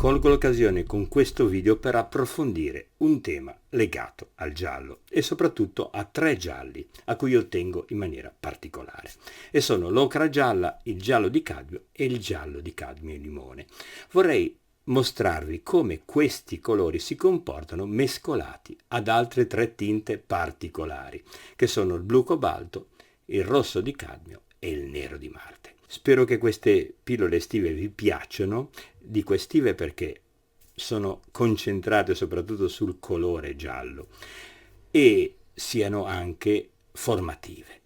Colgo l'occasione con questo video per approfondire un tema legato al giallo e soprattutto a 3 gialli a cui io tengo in maniera particolare, e sono l'ocra gialla, il giallo di cadmio e il giallo di cadmio e limone. Vorrei mostrarvi come questi colori si comportano mescolati ad altre 3 tinte particolari, che sono il blu cobalto, il rosso di cadmio e il nero di Marte. Spero che queste pillole estive vi piacciono. Dico estive perché sono concentrate soprattutto sul colore giallo e siano anche formative.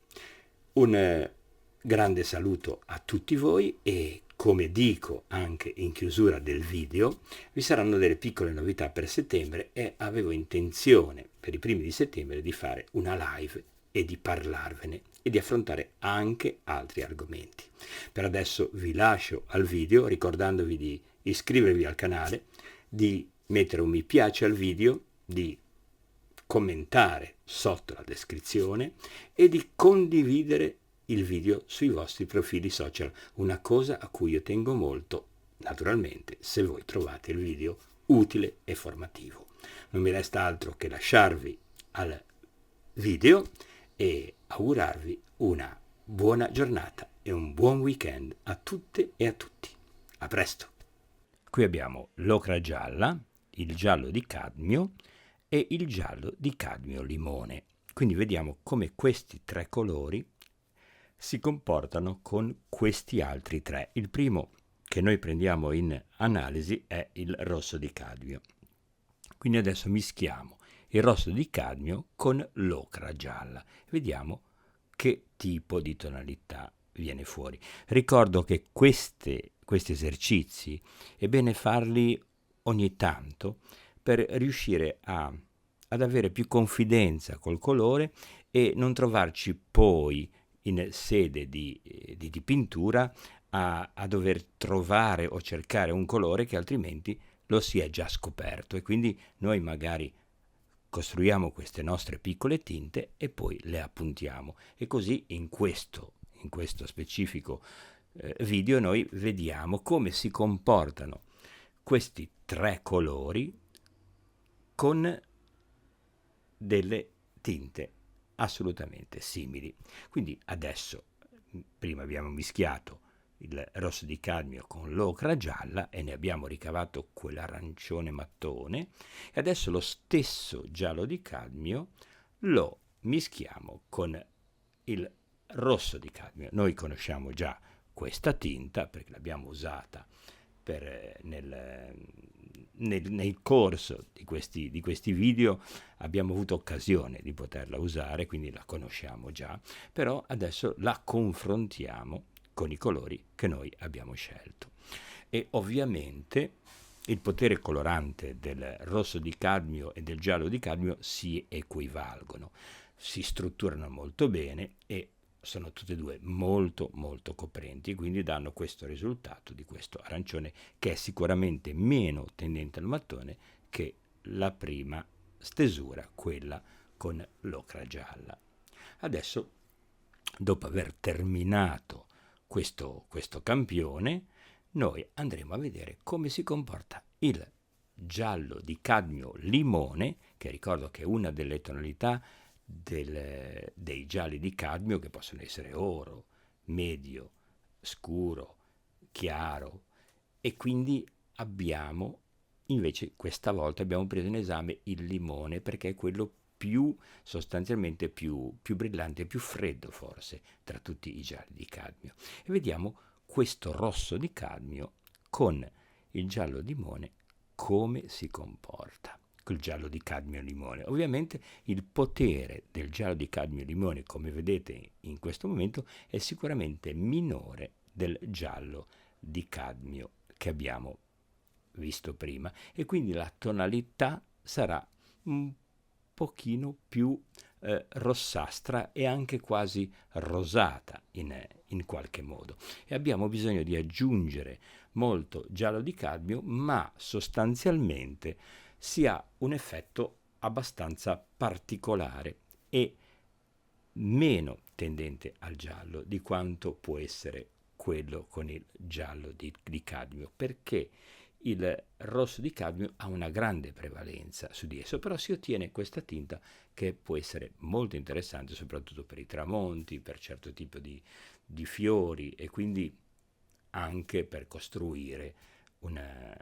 Un grande saluto a tutti voi e, come dico anche in chiusura del video, vi saranno delle piccole novità per settembre e avevo intenzione per i primi di settembre di fare una live e di parlarvene e di affrontare anche altri argomenti. Per adesso vi lascio al video ricordandovi di iscrivervi al canale, di mettere un mi piace al video, di commentare sotto la descrizione e di condividere il video sui vostri profili social, una cosa a cui io tengo molto, naturalmente, se voi trovate il video utile e formativo. Non mi resta altro che lasciarvi al video e augurarvi una buona giornata e un buon weekend a tutte e a tutti. A presto! Qui abbiamo l'ocra gialla, il giallo di cadmio e il giallo di cadmio limone. Quindi vediamo come questi 3 colori si comportano con questi altri 3. Il primo che noi prendiamo in analisi è il rosso di cadmio. Quindi adesso mischiamo il rosso di cadmio con l'ocra gialla. Vediamo che tipo di tonalità viene fuori. Ricordo che questi esercizi è bene farli ogni tanto per riuscire ad avere più confidenza col colore e non trovarci poi in sede di pittura a dover trovare o cercare un colore che altrimenti lo si è già scoperto, e quindi noi magari costruiamo queste nostre piccole tinte e poi le appuntiamo, e così in questo specifico video noi vediamo come si comportano questi 3 colori con delle tinte assolutamente simili. Quindi adesso, prima abbiamo mischiato il rosso di cadmio con l'ocra gialla e ne abbiamo ricavato quell'arancione mattone, e adesso lo stesso giallo di cadmio lo mischiamo con il rosso di cadmio. Noi conosciamo già questa tinta perché l'abbiamo usata nel corso di questi video, abbiamo avuto occasione di poterla usare, quindi la conosciamo già, però adesso la confrontiamo con i colori che noi abbiamo scelto. E ovviamente il potere colorante del rosso di cadmio e del giallo di cadmio si equivalgono, si strutturano molto bene e sono tutte e 2 molto molto coprenti, quindi danno questo risultato di questo arancione che è sicuramente meno tendente al mattone che la prima stesura, quella con l'ocra gialla. Adesso, dopo aver terminato questo campione, noi andremo a vedere come si comporta il giallo di cadmio limone, che ricordo che è una delle tonalità dei gialli di cadmio, che possono essere oro, medio, scuro, chiaro, e quindi abbiamo invece questa volta abbiamo preso in esame il limone perché è quello sostanzialmente più brillante, più freddo forse tra tutti i gialli di cadmio, e vediamo questo rosso di cadmio con il giallo di limone come si comporta. Col giallo di cadmio e limone. Ovviamente il potere del giallo di cadmio e limone, come vedete in questo momento, è sicuramente minore del giallo di cadmio che abbiamo visto prima, e quindi la tonalità sarà un pochino più rossastra e anche quasi rosata in qualche modo, e abbiamo bisogno di aggiungere molto giallo di cadmio, ma sostanzialmente si ha un effetto abbastanza particolare e meno tendente al giallo di quanto può essere quello con il giallo di cadmio, perché il rosso di cadmio ha una grande prevalenza su di esso, però si ottiene questa tinta che può essere molto interessante soprattutto per i tramonti, per certo tipo di fiori e quindi anche per costruire una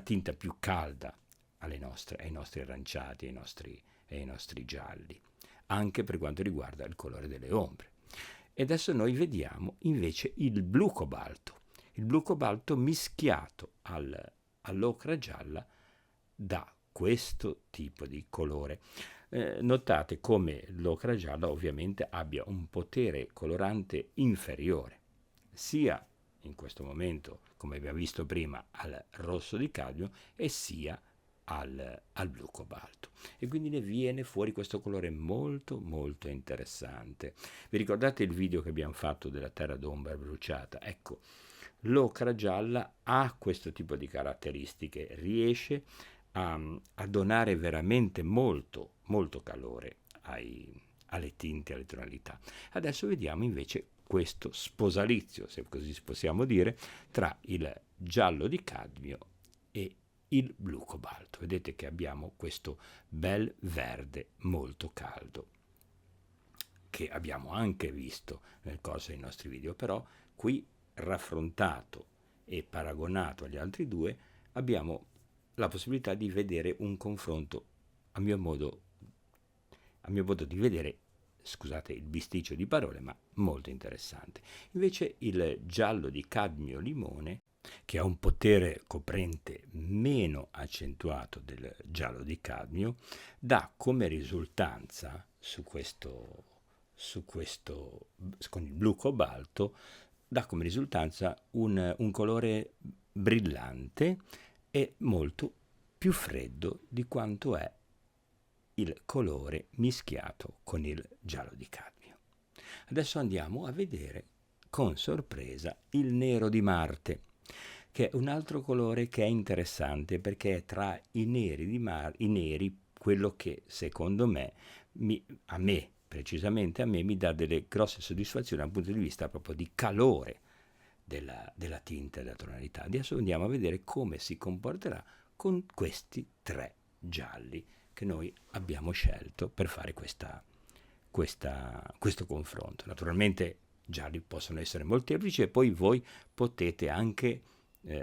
tinta più calda ai nostri aranciati, ai nostri gialli, anche per quanto riguarda il colore delle ombre. E adesso noi vediamo invece il blu cobalto mischiato all'ocra gialla dà questo tipo di colore. Notate come l'ocra gialla ovviamente abbia un potere colorante inferiore, sia in questo momento, come abbiamo visto prima, al rosso di cadmio e sia al blu cobalto, e quindi ne viene fuori questo colore molto molto interessante. Vi ricordate il video che abbiamo fatto della terra d'ombra bruciata? Ecco, l'ocra gialla ha questo tipo di caratteristiche, riesce a donare veramente molto molto calore alle tinte, alle tonalità. Adesso vediamo invece questo sposalizio, se così possiamo dire, tra il giallo di cadmio e il blu cobalto. Vedete che abbiamo questo bel verde molto caldo, che abbiamo anche visto nel corso dei nostri video, però qui raffrontato e paragonato agli altri due abbiamo la possibilità di vedere un confronto, a mio modo di vedere, scusate il bisticcio di parole, ma molto interessante. Invece il giallo di cadmio limone, che ha un potere coprente meno accentuato del giallo di cadmio, dà come risultanza con il blu cobalto, dà come risultanza un colore brillante e molto più freddo di quanto è il colore mischiato con il giallo di cadmio. Adesso andiamo a vedere con sorpresa il nero di Marte, che è un altro colore che è interessante perché è tra i neri quello che secondo me, precisamente a me, mi dà delle grosse soddisfazioni dal punto di vista proprio di calore della tinta e della tonalità. Adesso andiamo a vedere come si comporterà con questi tre gialli che noi abbiamo scelto per fare questo confronto. Naturalmente gialli possono essere molteplici e poi voi potete anche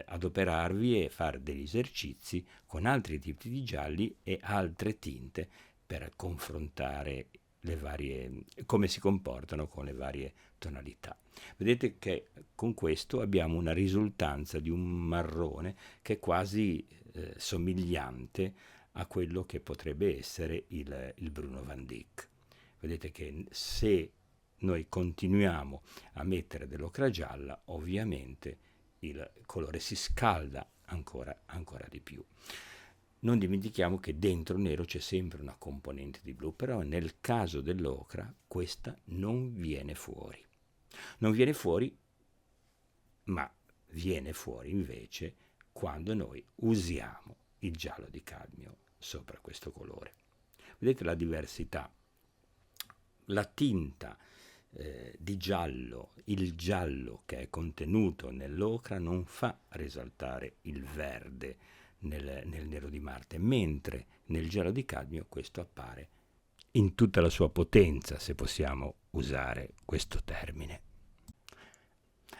adoperarvi e fare degli esercizi con altri tipi di gialli e altre tinte per confrontare come si comportano con le varie tonalità. Vedete che con questo abbiamo una risultanza di un marrone che è quasi somigliante a quello che potrebbe essere il Bruno Van Dyck. Vedete che se noi continuiamo a mettere dell'ocra gialla, ovviamente il colore si scalda ancora di più. Non dimentichiamo che dentro il nero c'è sempre una componente di blu, però nel caso dell'ocra questa non viene fuori. Non viene fuori, ma viene fuori invece quando noi usiamo il giallo di cadmio sopra questo colore. Vedete la diversità? La tinta di giallo, il giallo che è contenuto nell'ocra non fa risaltare il verde nel nero di Marte, mentre nel giallo di cadmio questo appare in tutta la sua potenza, se possiamo usare questo termine.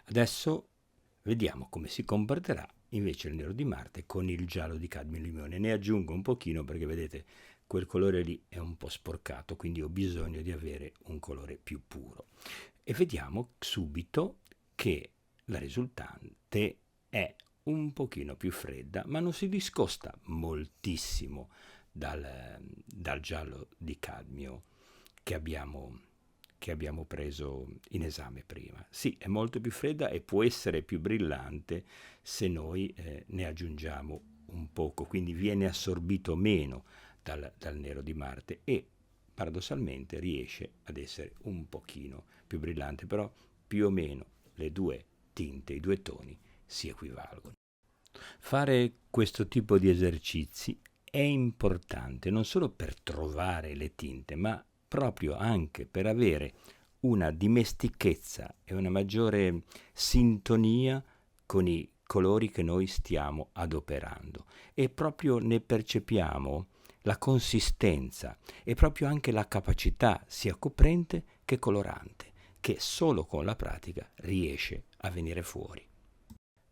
Adesso vediamo come si comporterà invece il nero di Marte con il giallo di cadmio limone. Ne aggiungo un pochino perché vedete quel colore lì è un po' sporcato, quindi ho bisogno di avere un colore più puro. E vediamo subito che la risultante è un pochino più fredda, ma non si discosta moltissimo dal giallo di cadmio che abbiamo preso in esame prima. Sì, è molto più fredda e può essere più brillante se noi ne aggiungiamo un poco, quindi viene assorbito meno dal nero di Marte e paradossalmente riesce ad essere un pochino più brillante, però più o meno le due tinte, i due toni si equivalgono. Fare questo tipo di esercizi è importante non solo per trovare le tinte, ma proprio anche per avere una dimestichezza e una maggiore sintonia con i colori che noi stiamo adoperando e proprio ne percepiamo la consistenza e proprio anche la capacità sia coprente che colorante, che solo con la pratica riesce a venire fuori.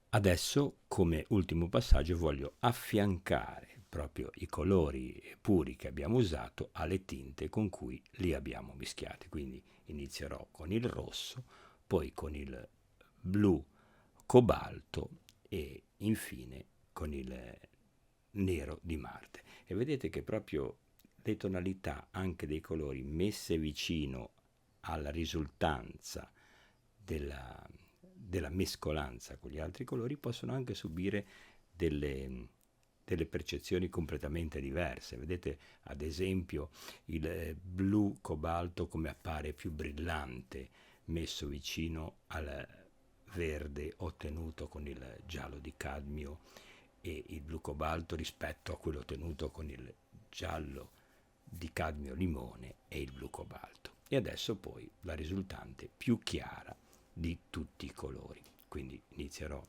Adesso, come ultimo passaggio, voglio affiancare proprio i colori puri che abbiamo usato alle tinte con cui li abbiamo mischiati. Quindi inizierò con il rosso, poi con il blu cobalto e infine con il nero di Marte. E vedete che proprio le tonalità anche dei colori messe vicino alla risultanza della mescolanza con gli altri colori possono anche subire delle percezioni completamente diverse. Vedete ad esempio il blu cobalto come appare più brillante messo vicino al verde ottenuto con il giallo di cadmio e il blu cobalto rispetto a quello ottenuto con il giallo di cadmio limone e il blu cobalto. E adesso poi la risultante più chiara di tutti i colori. Quindi inizierò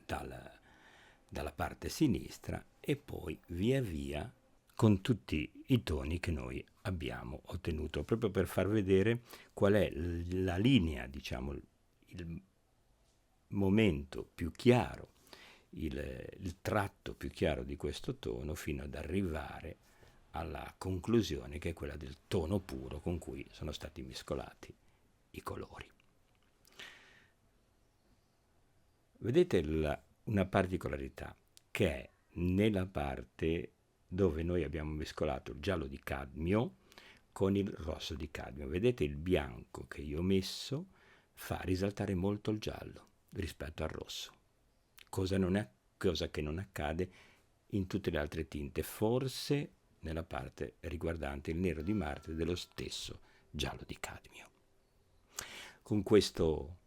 dalla parte sinistra e poi via via con tutti i toni che noi abbiamo ottenuto, proprio per far vedere qual è la linea, diciamo, il momento più chiaro, il tratto più chiaro di questo tono fino ad arrivare alla conclusione che è quella del tono puro con cui sono stati mescolati i colori. Vedete una particolarità che è nella parte dove noi abbiamo mescolato il giallo di cadmio con il rosso di cadmio. Vedete il bianco che io ho messo fa risaltare molto il giallo rispetto al rosso, cosa che non accade in tutte le altre tinte, forse nella parte riguardante il nero di Marte dello stesso giallo di cadmio. Con questo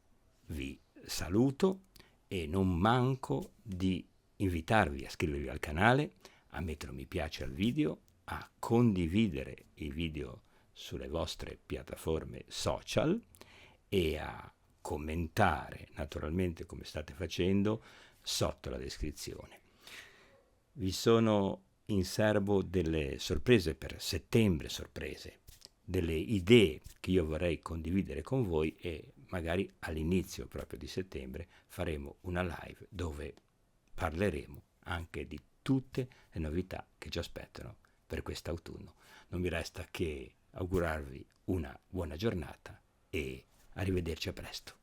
vi saluto e non manco di invitarvi a iscrivervi al canale, a mettere un mi piace al video, a condividere i video sulle vostre piattaforme social e a commentare naturalmente come state facendo sotto la descrizione. Vi sono in serbo delle sorprese per settembre, delle idee che io vorrei condividere con voi e magari all'inizio proprio di settembre faremo una live dove parleremo anche di tutte le novità che ci aspettano per quest'autunno. Non mi resta che augurarvi una buona giornata e arrivederci a presto.